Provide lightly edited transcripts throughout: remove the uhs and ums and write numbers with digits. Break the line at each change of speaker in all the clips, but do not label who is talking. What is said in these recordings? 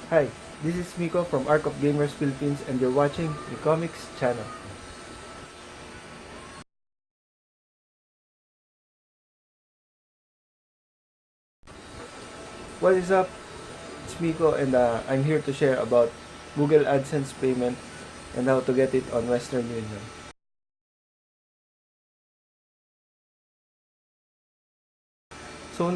Hi, this is Miko from Arc of Gamers Philippines and you're watching the Comics Channel. What is up? It's Miko and I'm here to share about Google Adsense payment and how to get it on Western Union. So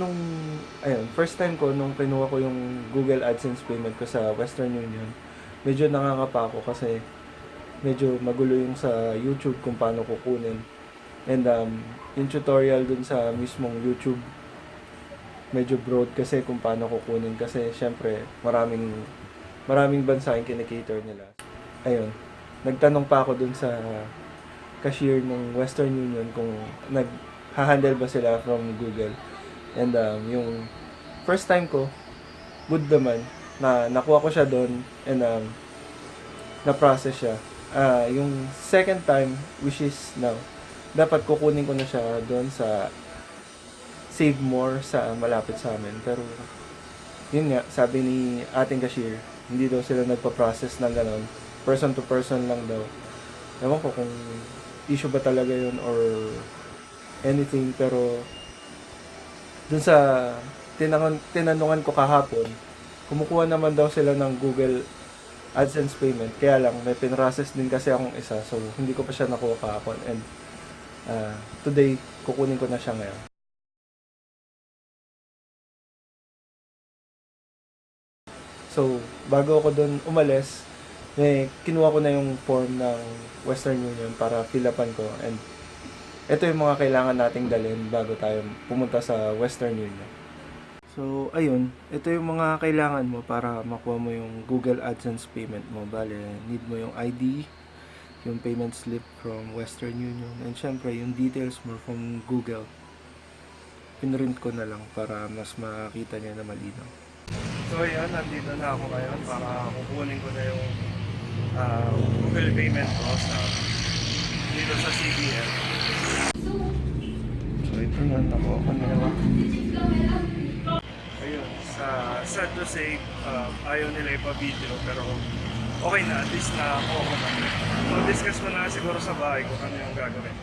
first time ko nung kinuha ko yung Google AdSense payment ko sa Western Union, medyo nangangapa ako kasi medyo magulo yung sa YouTube kung paano kukunin. And yung tutorial dun sa mismong YouTube medyo broad kasi kung paano kukunin kasi syempre maraming bansa yung kinikater nila. Ayun, nagtanong pa ako dun sa cashier ng Western Union kung nag-handle ba sila from Google. And yung first time ko, good naman, na nakuha ko siya doon and na-process siya. Yung second time, which is now, dapat kukunin ko na siya doon sa Save More sa malapit sa amin. Pero, yun nga, sabi ni ating cashier, hindi daw sila nagpa-process ng ganon. Person to person lang daw. Ewan ko kung issue ba talaga yun or anything. Pero, dun sa tinanungan ko kahapon, kumukuha naman daw sila ng Google AdSense payment. Kaya lang, may pinrocess din kasi akong isa. So, hindi ko pa siya nakuha kahapon. And, today, kukunin ko na siya ngayon. So, bago ako doon umalis, kinuha ko na yung form ng Western Union para fill upan ko. And ito yung mga kailangan nating dalhin bago tayo pumunta sa Western Union. So, ayun. Ito yung mga kailangan mo para makuha mo yung Google AdSense payment mo. Bale, need mo yung ID, yung payment slip from Western Union, and syempre, yung details mo from Google. Pinrint ko na lang para mas makita niya na malinaw. So ayan, nandito na ako ngayon para kukunin ko na yung Google payment ko dito sa CBN. So ito na, nakuha ko na yun. Ayun, sad to say, ayaw nila ipa-video pero okay na, at least na ako na. So discuss ko na siguro sa bahay ko ano yung gagawin.